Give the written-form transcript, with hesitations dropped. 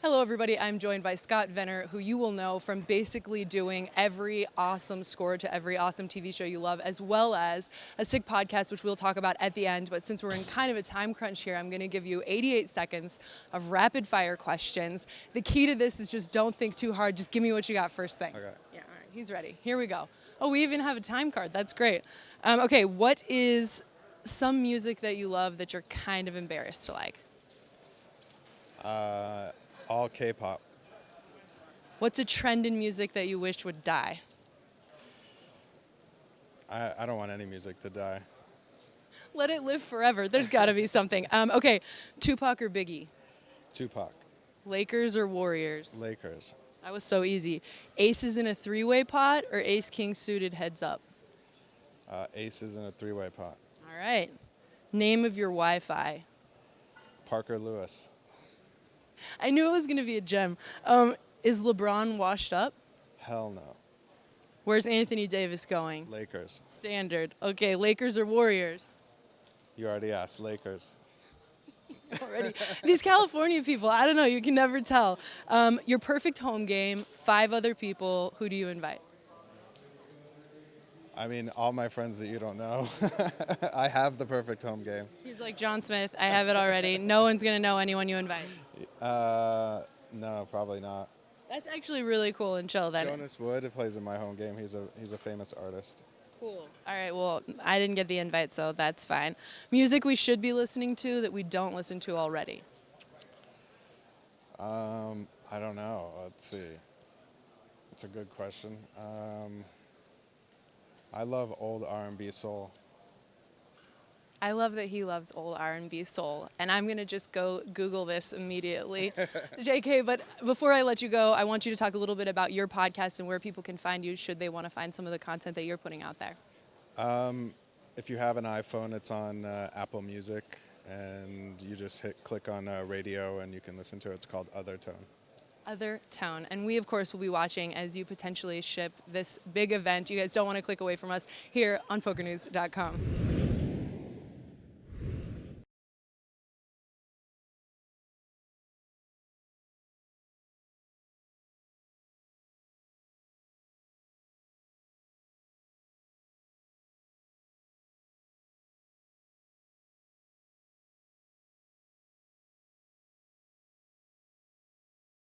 Hello, everybody. I'm joined by Scott Vener, who you will know from basically doing every awesome score to every awesome TV show you love, as well as a sick podcast, which we'll talk about at the end. But since we're in kind of a time crunch here, I'm going to give you 88 seconds of rapid fire questions. The key to this is just don't think too hard. Just give me what you got first thing. Okay. Yeah, all right. He's ready. Here we go. Oh, we even have a time card. That's great. Okay, what is some music that you love that you're kind of embarrassed to like? All K-pop. What's a trend in music that you wish would die? I don't want any music to die. Let it live forever. There's got to be something. Okay, Tupac or Biggie? Tupac. Lakers or Warriors? Lakers. That was so easy. Aces in a three-way pot or ace-king suited heads up? Aces in a three-way pot. All right. Name of your Wi-Fi? Parker Lewis. I knew it was going to be a gem. Is LeBron washed up? Hell no. Where's Anthony Davis going? Lakers. Standard. Okay, Lakers or Warriors? You already asked. Lakers. Already. These California people, I don't know, you can never tell. Your perfect home game, 5 other people, who do you invite? I mean, all my friends that you don't know. I have the perfect home game. He's like, John Smith, I have it already. No one's going to know anyone you invite. No, probably not. That's actually really cool and chill then. Jonas Wood plays in my home game. He's a famous artist. Cool. All right, well, I didn't get the invite, so that's fine. Music we should be listening to that we don't listen to already? I don't know. Let's see. It's a good question. I love old R&B soul. I love that he loves old R&B soul, and I'm going to just go Google this immediately. JK, but before I let you go, I want you to talk a little bit about your podcast and where people can find you should they want to find some of the content that you're putting out there. If you have an iPhone, it's on Apple Music, and you just click on radio, and you can listen to it. It's called OTHERtone. OTHERtone. And we, of course, will be watching as you potentially ship this big event. You guys don't want to click away from us here on PokerNews.com.